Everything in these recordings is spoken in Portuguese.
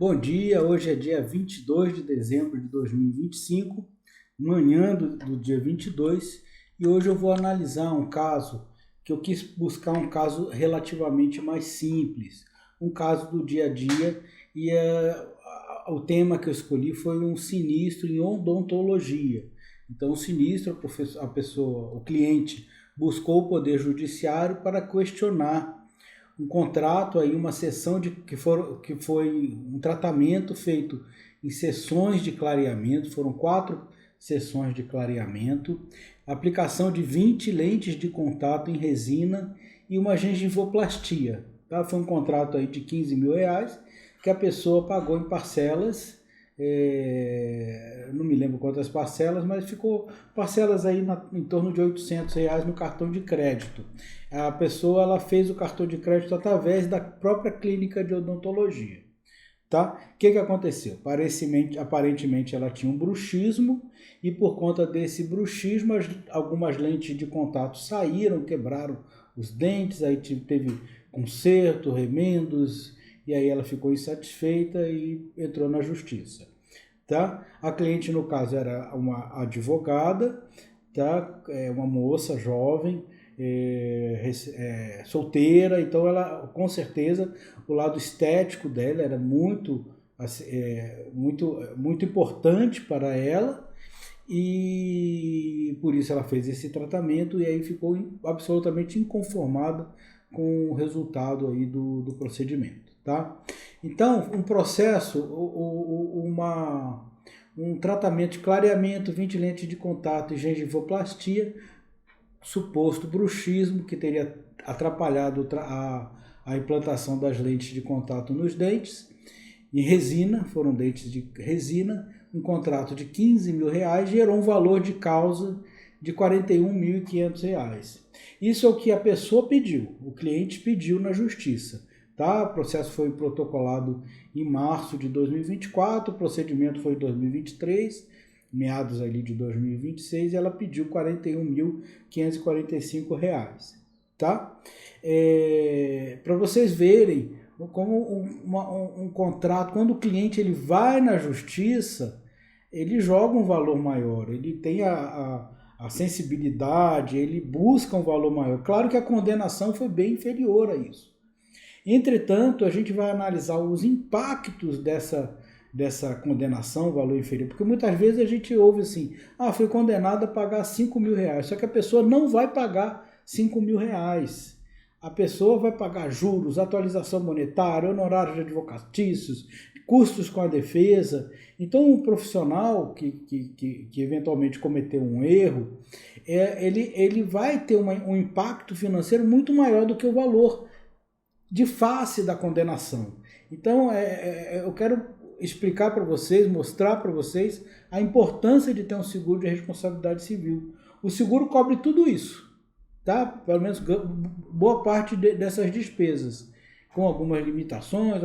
Bom dia, hoje é dia 22 de dezembro de 2025, manhã do dia 22, e hoje eu vou analisar um caso que eu quis buscar um caso relativamente mais simples, um caso do dia a dia, e o tema que eu escolhi foi um sinistro em odontologia. Então, o sinistro, o cliente buscou o Poder Judiciário para questionar um contrato, aí uma sessão que foi um tratamento feito em sessões de clareamento, foram 4 sessões de clareamento, aplicação de 20 lentes de contato em resina e uma gengivoplastia. Tá? Foi um contrato aí de R$ 15.000 que a pessoa pagou em parcelas, não me lembro quantas parcelas, mas ficou parcelas aí em torno de R$ 800 no cartão de crédito. A pessoa ela fez o cartão de crédito através da própria clínica de odontologia. Tá? O que aconteceu? Aparentemente ela tinha um bruxismo e por conta desse bruxismo algumas lentes de contato saíram, quebraram os dentes, aí teve conserto, remendos, e aí ela ficou insatisfeita e entrou na justiça. Tá? A cliente, no caso, era uma advogada, tá? Uma moça jovem, solteira, então ela, com certeza, o lado estético dela era muito importante para ela, e por isso ela fez esse tratamento e aí ficou absolutamente inconformada com o resultado aí do procedimento. Tá? Então, um processo, um tratamento de clareamento, 20 lentes de contato e gengivoplastia, suposto bruxismo que teria atrapalhado a implantação das lentes de contato nos dentes, em resina, foram dentes de resina, um contrato de R$ 15.000 gerou um valor de causa de R$ 41.500. Isso é o que a pessoa pediu, o cliente pediu na justiça. Tá? O processo foi protocolado em março de 2024, o procedimento foi em 2023, meados ali de 2026, e ela pediu R$ 41.545. Tá? Para vocês verem como um contrato, quando o cliente ele vai na justiça, ele joga um valor maior, ele tem a sensibilidade, ele busca um valor maior. Claro que a condenação foi bem inferior a isso. Entretanto, a gente vai analisar os impactos dessa condenação, valor inferior, porque muitas vezes a gente ouve assim, foi condenado a pagar R$ 5.000, só que a pessoa não vai pagar R$ 5.000. A pessoa vai pagar juros, atualização monetária, honorários advocatícios, custos com a defesa. Então, um profissional que eventualmente cometeu um erro, ele vai ter um impacto financeiro muito maior do que o valor de face da condenação. Então, eu quero explicar para vocês, mostrar para vocês a importância de ter um seguro de responsabilidade civil. O seguro cobre tudo isso, tá? Pelo menos boa parte dessas despesas, com algumas limitações,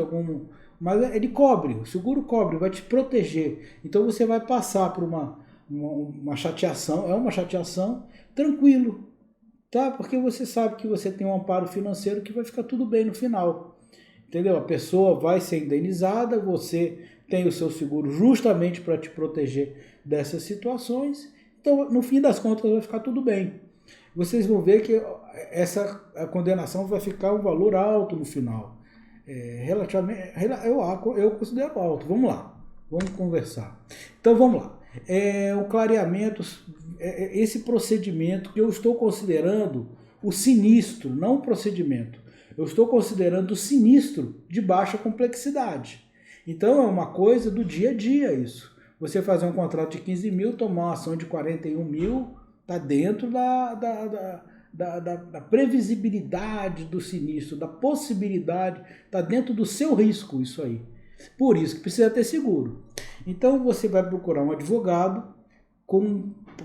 mas ele cobre, o seguro cobre, vai te proteger. Então você vai passar por uma chateação, uma chateação, tranquilo, tá? Porque você sabe que você tem um amparo financeiro que vai ficar tudo bem no final, entendeu? A pessoa vai ser indenizada, você tem o seu seguro justamente para te proteger dessas situações, então no fim das contas vai ficar tudo bem. Vocês vão ver que a condenação vai ficar um valor alto no final, relativamente, eu considero alto. Vamos lá, vamos conversar. Então vamos lá. O clareamento, esse procedimento que eu estou considerando o sinistro, não o procedimento. Eu estou considerando o sinistro de baixa complexidade. Então é uma coisa do dia a dia isso. Você fazer um contrato de 15 mil, tomar uma ação de 41 mil, está dentro da previsibilidade do sinistro, da possibilidade, está dentro do seu risco isso aí. Por isso que precisa ter seguro. Então você vai procurar um advogado,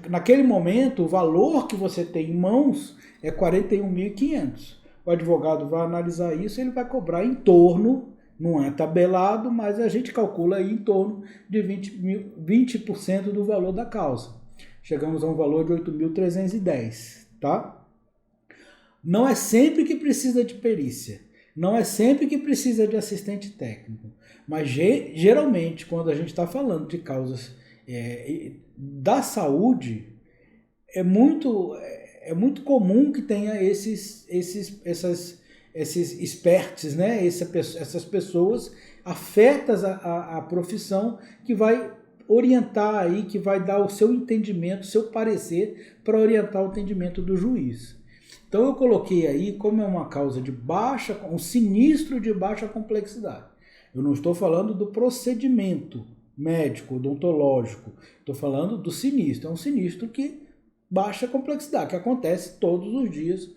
naquele momento o valor que você tem em mãos é R$ 41.500. O advogado vai analisar isso, ele vai cobrar em torno, não é tabelado, mas a gente calcula aí em torno de 20% do valor da causa. Chegamos a um valor de 8.310, tá? Não é sempre que precisa de perícia. Não é sempre que precisa de assistente técnico, mas geralmente quando a gente está falando de causas da saúde, é muito comum que tenha esses experts, né? Essas pessoas afetas à profissão, que vai orientar aí, que vai dar o seu entendimento, o seu parecer para orientar o entendimento do juiz. Então eu coloquei aí como é uma causa de um sinistro de baixa complexidade. Eu não estou falando do procedimento médico, odontológico, estou falando do sinistro. É um sinistro que baixa complexidade, que acontece todos os dias.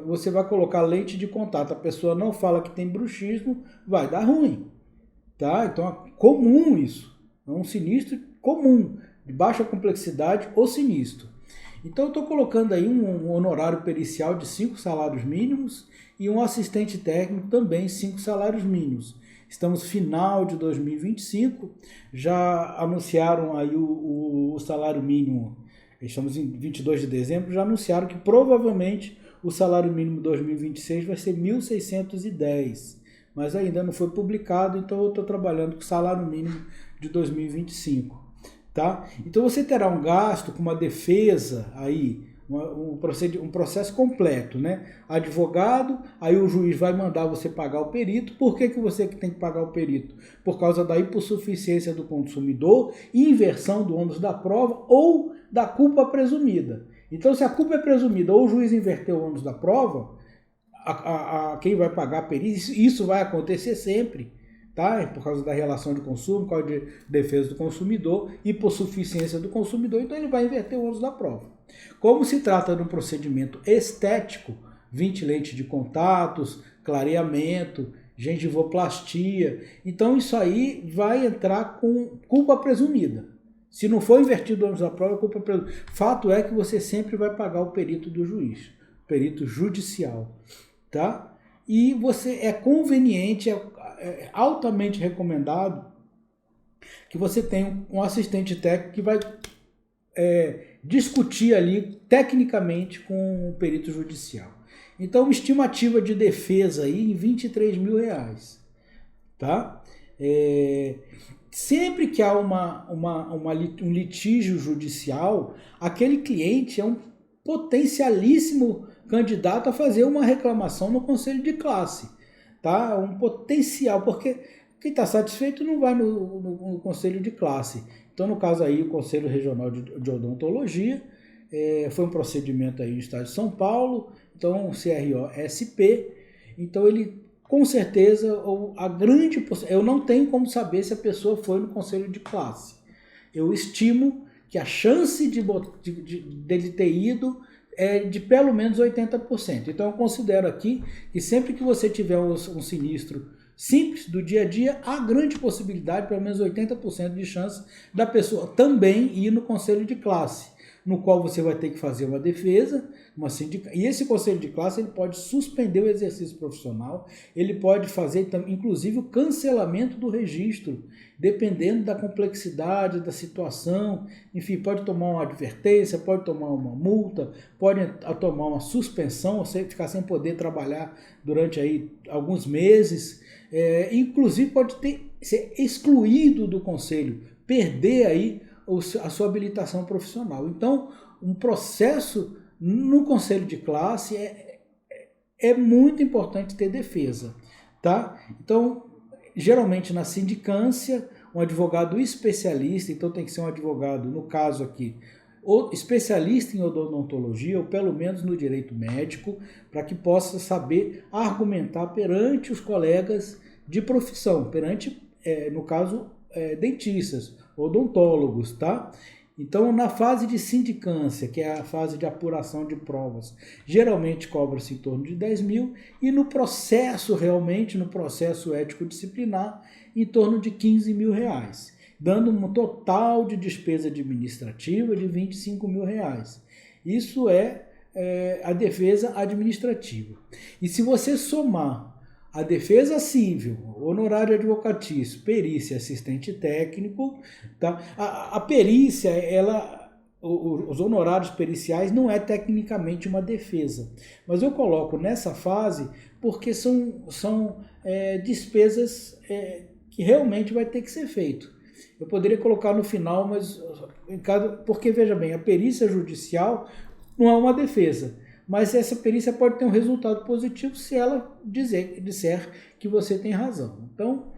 Você vai colocar lente de contato, a pessoa não fala que tem bruxismo, vai dar ruim. Tá? Então é comum isso. É um sinistro comum, de baixa complexidade ou sinistro. Então eu estou colocando aí um honorário pericial de 5 salários mínimos e um assistente técnico também 5 salários mínimos. Estamos final de 2025, já anunciaram aí o salário mínimo, estamos em 22 de dezembro, já anunciaram que provavelmente o salário mínimo 2026 vai ser 1.610, mas ainda não foi publicado, então eu estou trabalhando com o salário mínimo de 2025. Tá? Então você terá um gasto com uma defesa aí, um processo completo, né? Advogado, aí o juiz vai mandar você pagar o perito. Por que você tem que pagar o perito? Por causa da hipossuficiência do consumidor, inversão do ônus da prova ou da culpa presumida. Então, se a culpa é presumida ou o juiz inverteu o ônus da prova, quem vai pagar a perícia, isso vai acontecer sempre. Tá? Por causa da relação de consumo, por causa de defesa do consumidor, hipossuficiência do consumidor, então ele vai inverter o ônus da prova. Como se trata de um procedimento estético, 20 lentes de contatos, clareamento, gengivoplastia, então isso aí vai entrar com culpa presumida. Se não for invertido o ônus da prova, é culpa presumida. Fato é que você sempre vai pagar o perito do juiz, perito judicial, tá? E é conveniente, é altamente recomendado que você tenha um assistente técnico que vai discutir ali tecnicamente com o perito judicial. Então, uma estimativa de defesa aí em R$23 mil. Tá? Sempre que há um litígio judicial, aquele cliente é um potencialíssimo candidato a fazer uma reclamação no conselho de classe. Tá? Um potencial, porque quem está satisfeito não vai no conselho de classe. Então, no caso aí, o Conselho Regional de Odontologia, foi um procedimento aí no estado de São Paulo, então o CRO-SP, então ele, com certeza, eu não tenho como saber se a pessoa foi no conselho de classe. Eu estimo que a chance dele ter ido é de pelo menos 80%. Então eu considero aqui que sempre que você tiver um sinistro simples do dia a dia, há grande possibilidade, pelo menos 80% de chance da pessoa também ir no conselho de classe, no qual você vai ter que fazer uma defesa, e esse conselho de classe ele pode suspender o exercício profissional, ele pode fazer inclusive o cancelamento do registro, dependendo da complexidade da situação, enfim, pode tomar uma advertência, pode tomar uma multa, pode tomar uma suspensão, você ficar sem poder trabalhar durante aí alguns meses, inclusive pode ser excluído do conselho, perder aí a sua habilitação profissional. Então, um processo no conselho de classe é muito importante ter defesa, tá? Então, geralmente na sindicância, um advogado especialista, então tem que ser um advogado, no caso aqui, especialista em odontologia, ou pelo menos no direito médico, para que possa saber argumentar perante os colegas de profissão, perante, no caso, dentistas, odontólogos, tá? Então, na fase de sindicância, que é a fase de apuração de provas, geralmente cobra-se em torno de 10 mil, e no processo, realmente, no processo ético-disciplinar, em torno de 15 mil reais, dando um total de despesa administrativa de 25 mil reais. Isso é a defesa administrativa. E se você somar a defesa civil, honorário advocatício, perícia, assistente técnico, tá? A perícia, os honorários periciais não é tecnicamente uma defesa, mas eu coloco nessa fase porque são despesas que realmente vai ter que ser feito. Eu poderia colocar no final, mas porque veja bem, a perícia judicial não é uma defesa, mas essa perícia pode ter um resultado positivo se ela disser que você tem razão. Então,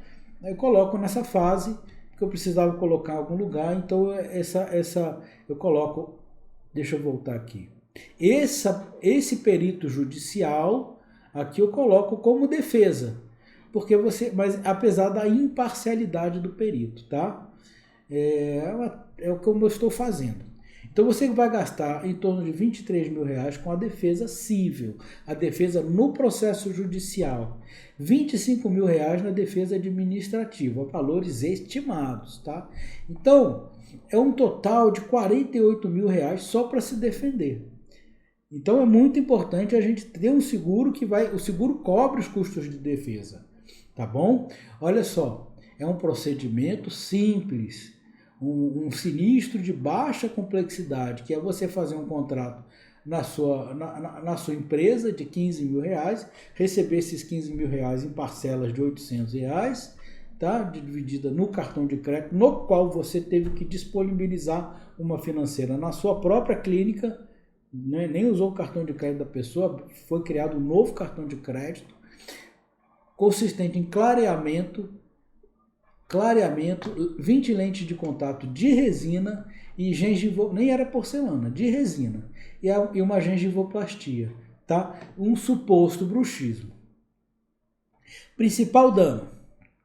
eu coloco nessa fase que eu precisava colocar em algum lugar, então eu coloco, deixa eu voltar aqui. Esse perito judicial, aqui eu coloco como defesa, porque mas apesar da imparcialidade do perito, tá? É o que eu estou fazendo. Então você vai gastar em torno de R$ 23.000 com a defesa civil, a defesa no processo judicial, R$ 25.000 na defesa administrativa, valores estimados, tá? Então é um total de R$ 48.000 só para se defender. Então é muito importante a gente ter um seguro o seguro cobre os custos de defesa, tá bom? Olha só, é um procedimento simples, um sinistro de baixa complexidade, que é você fazer um contrato na sua empresa de R$ 15.000, receber esses R$ 15.000 em parcelas de R$ 800, tá? Dividida no cartão de crédito, no qual você teve que disponibilizar uma financeira na sua própria clínica, né? Nem usou o cartão de crédito da pessoa, foi criado um novo cartão de crédito, consistente em clareamento, 20 lentes de contato de resina e nem era porcelana, de resina, e uma gengivoplastia, tá? Um suposto bruxismo. Principal dano,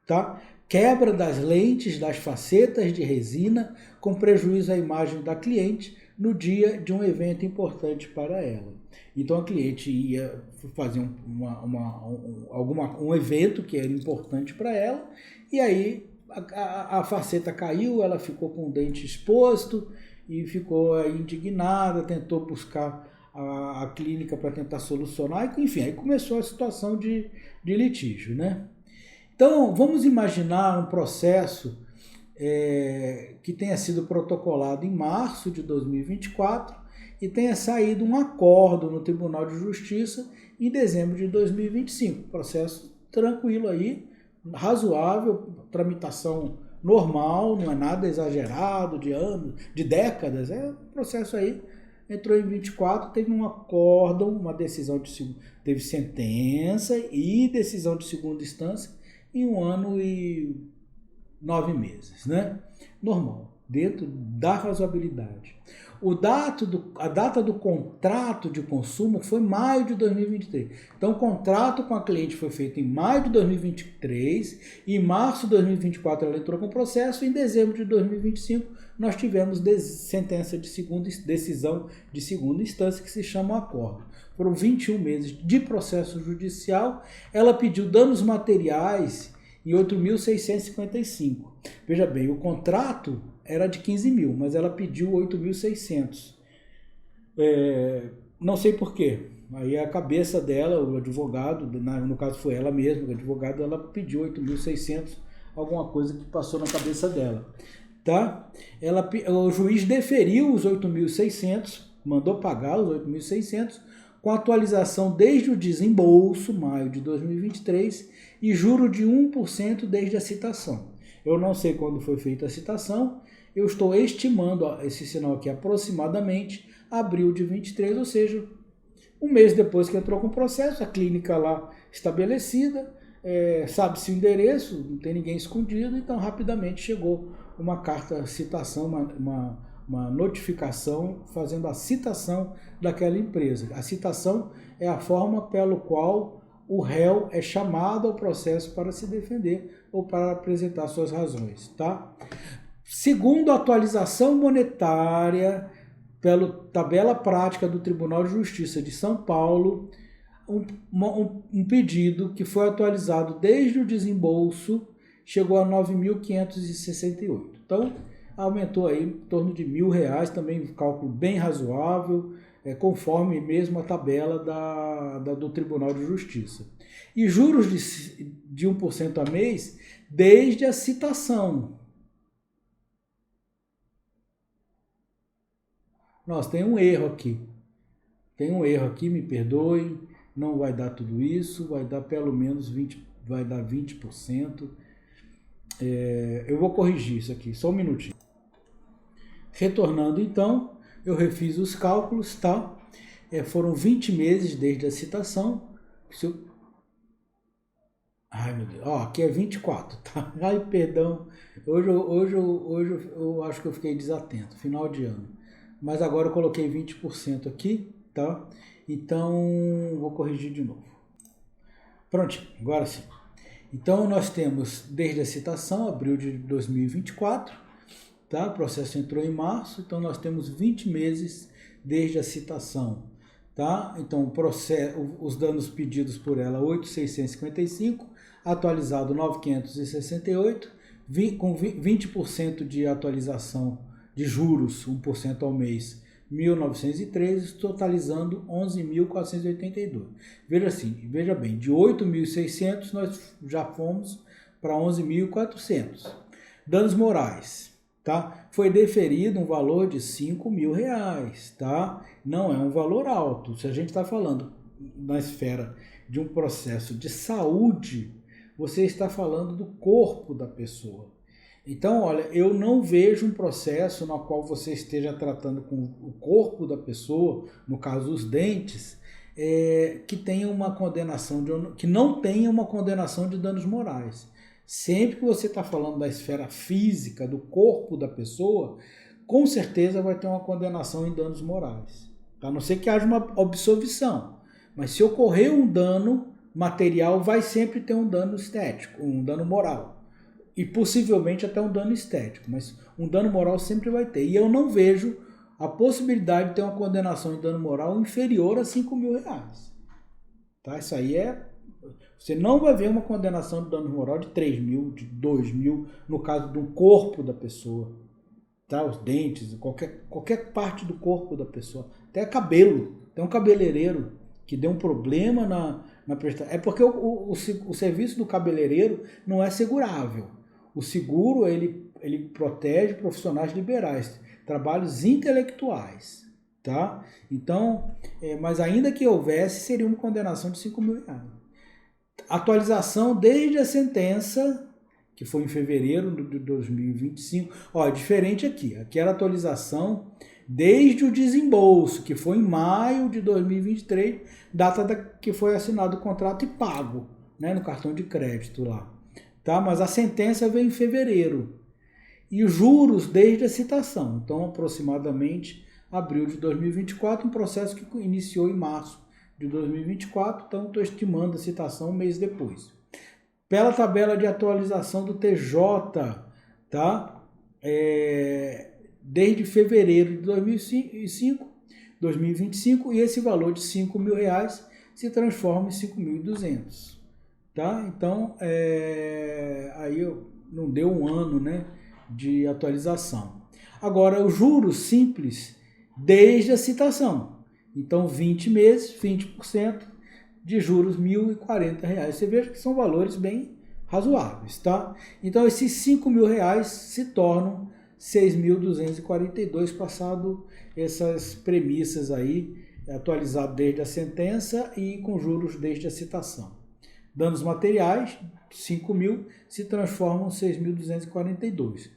tá? Quebra das lentes das facetas de resina com prejuízo à imagem da cliente no dia de um evento importante para ela. Então a cliente ia fazer um evento que era importante para ela, e aí a faceta caiu, ela ficou com o dente exposto e ficou indignada, tentou buscar a clínica para tentar solucionar, e enfim, aí começou a situação de litígio, né? Então, vamos imaginar um processo que tenha sido protocolado em março de 2024 e tenha saído um acordo no Tribunal de Justiça em dezembro de 2025. Processo tranquilo aí, razoável, tramitação normal, não é nada exagerado, de anos, de décadas, é um processo aí. Entrou em 24, teve um acórdão, uma decisão teve sentença e decisão de segunda instância em 1 ano e 9 meses, né? Normal, dentro da razoabilidade. A data do contrato de consumo foi maio de 2023. Então, o contrato com a cliente foi feito em maio de 2023, em março de 2024 ela entrou com o processo, e em dezembro de 2025 nós tivemos decisão de segunda instância, que se chama acordo. Foram 21 meses de processo judicial. Ela pediu danos materiais em 8.655. Veja bem, o contrato era de 15.000, mas ela pediu 8.600. Não sei por quê. Aí a cabeça dela, o advogado, no caso foi ela mesma, o advogado, ela pediu 8.600, alguma coisa que passou na cabeça dela. Tá? O juiz deferiu os 8.600, mandou pagar os 8.600, com atualização desde o desembolso, maio de 2023, e juro de 1% desde a citação. Eu não sei quando foi feita a citação, eu estou estimando esse sinal aqui aproximadamente abril de 23, ou seja, um mês depois que entrou com o processo, a clínica lá estabelecida, sabe-se o endereço, não tem ninguém escondido, então rapidamente chegou uma carta citação, uma notificação fazendo a citação daquela empresa. A citação é a forma pela qual o réu é chamado ao processo para se defender ou para apresentar suas razões, tá? Segundo a atualização monetária pela tabela prática do Tribunal de Justiça de São Paulo, um pedido que foi atualizado desde o desembolso chegou a 9.568. Então, aumentou aí em torno de R$ 1.000, também um cálculo bem razoável, conforme mesmo a tabela do Tribunal de Justiça. E juros de 1% a mês desde a citação. Nossa, tem um erro aqui. Me perdoem. não vai dar tudo isso, vai dar pelo menos 20%. Vai dar 20%. Eu vou corrigir isso aqui, só um minutinho. Retornando então, eu refiz os cálculos, tá? Foram 20 meses desde a citação. Ai, meu Deus. Aqui é 24, tá? Ai, perdão. Hoje eu acho que eu fiquei desatento, final de ano. Mas agora eu coloquei 20% aqui, tá? Então, vou corrigir de novo. Prontinho, agora sim. Então, nós temos, desde a citação, abril de 2024, tá? O processo entrou em março, então nós temos 20 meses desde a citação, tá? Então, o processo, os danos pedidos por ela, 8.655, atualizado 9.568, com 20% de atualização de juros, 1% ao mês, 1.913, totalizando 11.482. Veja bem, de 8.600 nós já fomos para 11.400. Danos morais, tá? Foi deferido um valor de R$5.000, tá? Não é um valor alto. Se a gente está falando na esfera de um processo de saúde, você está falando do corpo da pessoa. Então, olha, eu não vejo um processo no qual você esteja tratando com o corpo da pessoa, no caso os dentes, que tenha uma condenação que não tenha uma condenação de danos morais. Sempre que você está falando da esfera física, do corpo da pessoa, com certeza vai ter uma condenação em danos morais. A não ser que haja uma absolvição. Mas se ocorrer um dano material, vai sempre ter um dano estético, um dano moral. E possivelmente até um dano estético, mas um dano moral sempre vai ter. E eu não vejo a possibilidade de ter uma condenação em dano moral inferior a R$5.000. Tá? Isso aí você não vai ver uma condenação de dano moral de 3.000, de 2.000, no caso de um corpo da pessoa. Tá? Os dentes, qualquer parte do corpo da pessoa. Até cabelo. Tem um cabeleireiro que deu um problema na prestação. É porque o serviço do cabeleireiro não é segurável. O seguro, ele protege profissionais liberais, trabalhos intelectuais, tá? Então, mas ainda que houvesse, seria uma condenação de R$5.000. Atualização desde a sentença, que foi em fevereiro de 2025. É diferente aqui. Aqui era atualização desde o desembolso, que foi em maio de 2023, data que foi assinado o contrato e pago, né, no cartão de crédito lá. Tá? Mas a sentença veio em fevereiro. E os juros desde a citação. Então, aproximadamente abril de 2024, um processo que iniciou em março de 2024. Então, estou estimando a citação um mês depois. Pela tabela de atualização do TJ, tá? Desde fevereiro de 2025, e esse valor de R$5.000 se transforma em 5.200. Tá? Então, aí não deu um ano, né, de atualização. Agora, os juros simples desde a citação. Então, 20 meses, 20% de juros, R$1.040. Você veja que são valores bem razoáveis. Tá? Então, esses R$5.000 se tornam 6.242, passado essas premissas aí, atualizado desde a sentença e com juros desde a citação. Danos materiais, 5.000, se transformam em 6.242.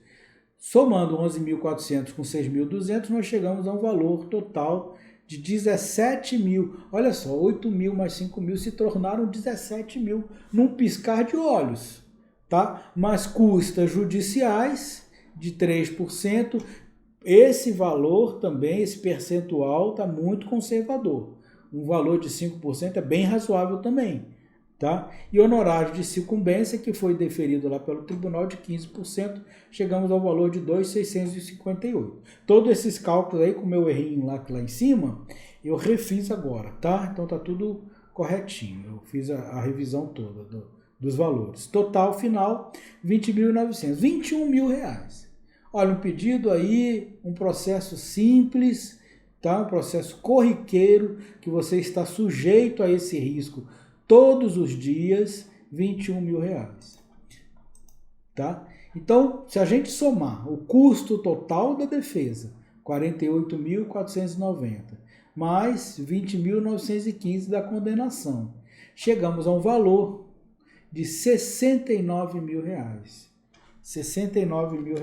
Somando 11.400 com 6.200, nós chegamos a um valor total de 17.000. Olha só, 8.000 mais 5.000 se tornaram 17.000 num piscar de olhos. Tá? Mas custas judiciais de 3%, esse valor também, esse percentual está muito conservador. Um valor de 5% é bem razoável também. Tá? E honorário de sucumbência, que foi deferido lá pelo tribunal, de 15%, chegamos ao valor de 2.658. Todos esses cálculos aí, com o meu errinho lá em cima, eu refiz agora, tá? Então tá tudo corretinho, eu fiz a revisão toda dos valores. Total final, 20.900, R$21.000. Olha, um pedido aí, um processo simples, tá? Um processo corriqueiro, que você está sujeito a esse risco todos os dias, R$21.000. Tá? Então, se a gente somar o custo total da defesa, 48.490, mais 20.915 da condenação. Chegamos a um valor de R$69 mil. R$69 mil,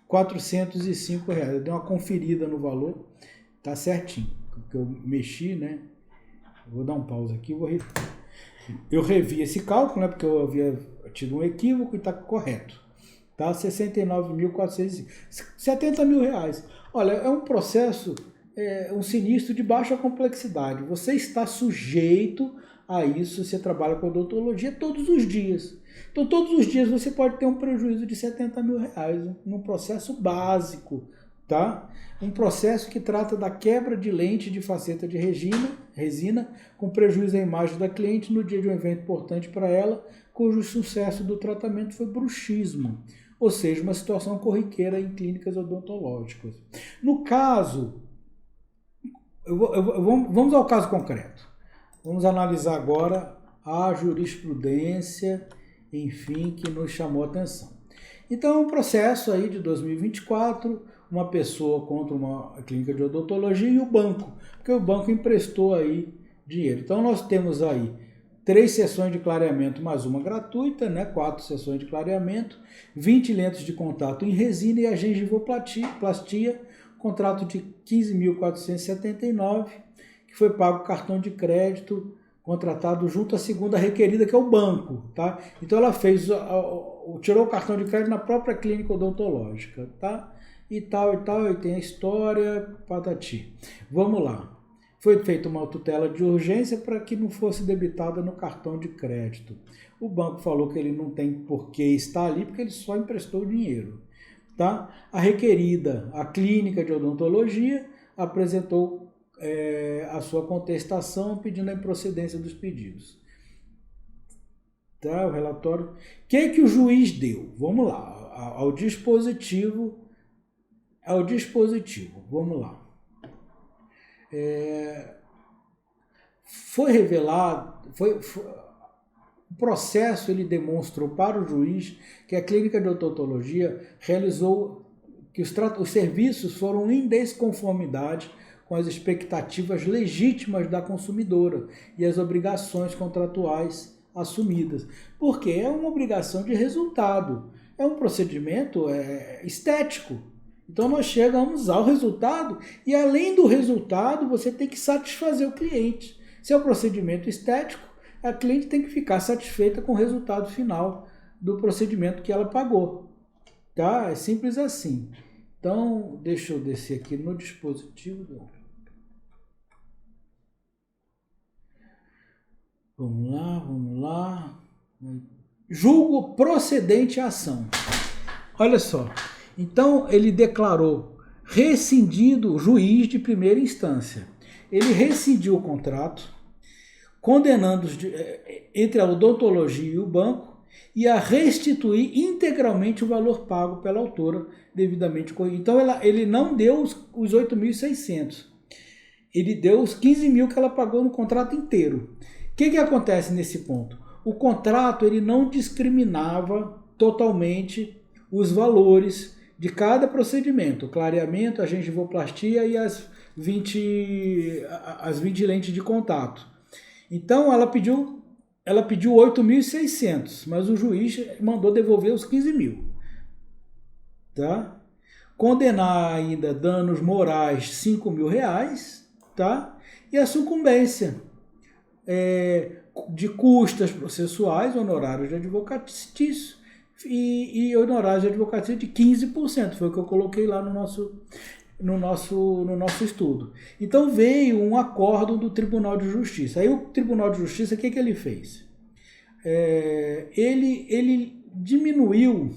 405 reais. Eu dei uma conferida no valor, tá certinho, porque eu mexi, né? Vou dar um pause aqui, eu revi esse cálculo, né? Porque eu havia tido um equívoco e está correto. Tá? 69.405. 70 mil reais. Olha, é um processo, um sinistro de baixa complexidade. Você está sujeito a isso, você trabalha com odontologia todos os dias. Então, todos os dias você pode ter um prejuízo de 70 mil reais num processo básico, tá? Um processo que trata da quebra de lente de faceta de resina, com prejuízo à imagem da cliente no dia de um evento importante para ela, cujo sucesso do tratamento foi bruxismo, ou seja, uma situação corriqueira em clínicas odontológicas. No caso, vamos ao caso concreto. Vamos analisar agora a jurisprudência, enfim, que nos chamou a atenção. Então, um processo aí de 2024, uma pessoa contra uma clínica de odontologia e o banco, porque o banco emprestou aí dinheiro. Então, nós temos aí 3 sessões de clareamento mais uma gratuita, né? 4 sessões de clareamento, 20 lentes de contato em resina e a gengivoplastia, contrato de 15.479, que foi pago cartão de crédito contratado junto à segunda requerida, que é o banco, tá? Então ela tirou o cartão de crédito na própria clínica odontológica, tá? E tal, e tem a história, patati. Vamos lá. Foi feita uma tutela de urgência para que não fosse debitada no cartão de crédito. O banco falou que ele não tem por que estar ali, porque ele só emprestou o dinheiro, tá? A requerida, a clínica de odontologia, apresentou a sua contestação pedindo a improcedência dos pedidos. Tá, o relatório. O que o juiz deu? Vamos lá, ao dispositivo. Vamos lá. Foi revelado, o processo ele demonstrou para o juiz que a clínica de odontologia realizou que os serviços foram em desconformidade com as expectativas legítimas da consumidora e as obrigações contratuais assumidas. Porque é uma obrigação de resultado, é um procedimento estético. Então nós chegamos ao resultado e além do resultado você tem que satisfazer o cliente. Se é um procedimento estético, a cliente tem que ficar satisfeita com o resultado final do procedimento que ela pagou. Tá? É simples assim. Então, deixa eu descer aqui no dispositivo. Vamos lá. Julgo procedente a ação. Olha só. Então, ele declarou rescindido o juiz de primeira instância. Ele rescindiu o contrato, condenando entre a odontologia e o banco e a restituir integralmente o valor pago pela autora devidamente corrigido. Então, ele não deu os 8.600. Ele deu os 15 mil que ela pagou no contrato inteiro. O que acontece nesse ponto? O contrato ele não discriminava totalmente os valores de cada procedimento, o clareamento, a gengivoplastia e as 20 lentes de contato. Então ela pediu 8.600, mas o juiz mandou devolver os 15 mil. Tá? Condenar ainda danos morais 5 mil reais, tá? E a sucumbência de custas processuais, honorários de advocatício e honorários de advocacia de 15%, foi o que eu coloquei lá no nosso estudo. Então veio um acórdão do Tribunal de Justiça. Aí o Tribunal de Justiça, o que ele fez? Ele diminuiu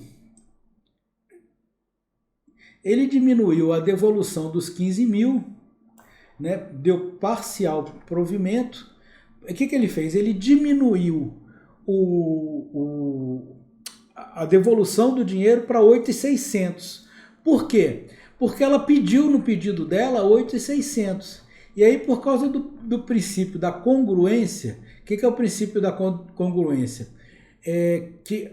a devolução dos 15 mil, né? Deu parcial provimento. O que ele fez? Ele diminuiu a devolução do dinheiro para 8.600. Por quê? Porque ela pediu no pedido dela 8.600. E aí, por causa do princípio da congruência, o que é o princípio da congruência? Que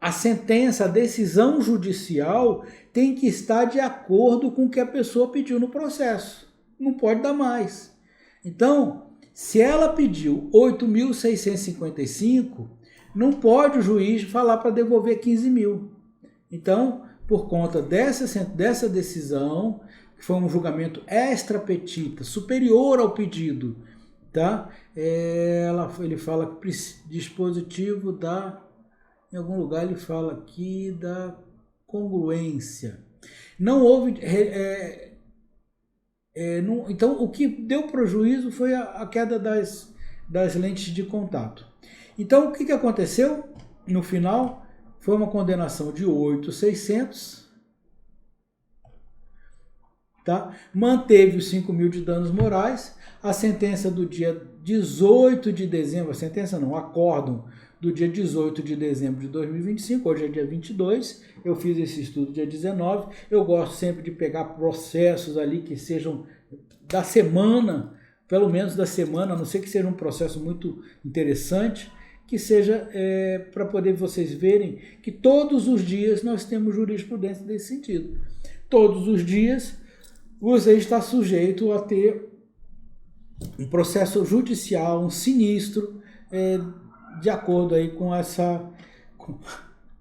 a sentença, a decisão judicial tem que estar de acordo com o que a pessoa pediu no processo. Não pode dar mais. Então, se ela pediu 8.655, não pode o juiz falar para devolver 15 mil. Então, por conta dessa decisão, que foi um julgamento extra petita, superior ao pedido, tá? Ele fala que dispositivo da... Em algum lugar ele fala aqui da congruência. Não houve... então, o que deu prejuízo foi a queda das lentes de contato. Então, o que aconteceu? No final, foi uma condenação de 8.600, tá? Manteve os 5 mil de danos morais. A sentença do dia 18 de dezembro, a sentença não, o acórdão do dia 18 de dezembro de 2025, hoje é dia 22, eu fiz esse estudo dia 19, eu gosto sempre de pegar processos ali que sejam da semana, pelo menos da semana, a não ser que seja um processo muito interessante, que seja para poder vocês verem que todos os dias nós temos jurisprudência nesse sentido. Todos os dias você está sujeito a ter um processo judicial, um sinistro, de acordo aí com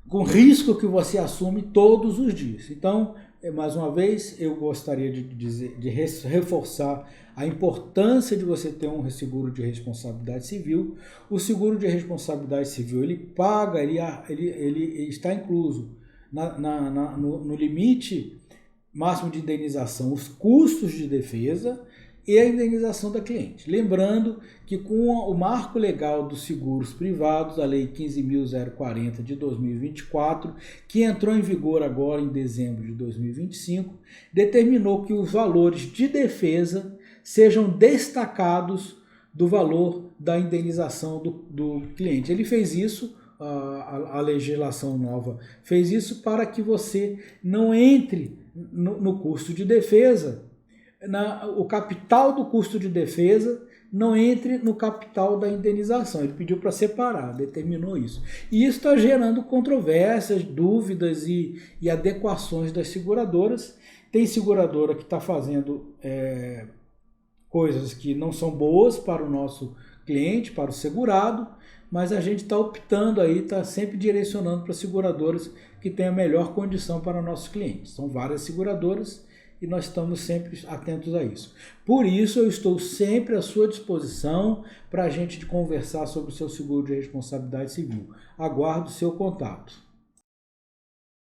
com o risco que você assume todos os dias. Então, mais uma vez, eu gostaria de reforçar a importância de você ter um seguro de responsabilidade civil. O seguro de responsabilidade civil, ele paga, ele está incluso no limite máximo de indenização, os custos de defesa e a indenização da cliente. Lembrando que com o marco legal dos seguros privados, a Lei 15.040 de 2024, que entrou em vigor agora em dezembro de 2025, determinou que os valores de defesa sejam destacados do valor da indenização do cliente. Ele fez isso, a legislação nova fez isso para que você não entre no custo de defesa, o capital do custo de defesa não entre no capital da indenização. Ele pediu para separar, determinou isso. E isso está gerando controvérsias, dúvidas e adequações das seguradoras. Tem seguradora que está fazendo coisas que não são boas para o nosso cliente, para o segurado, mas a gente está optando aí, está sempre direcionando para seguradoras que têm a melhor condição para nossos clientes. São várias seguradoras e nós estamos sempre atentos a isso. Por isso, eu estou sempre à sua disposição para a gente conversar sobre o seu seguro de responsabilidade civil. Aguardo o seu contato.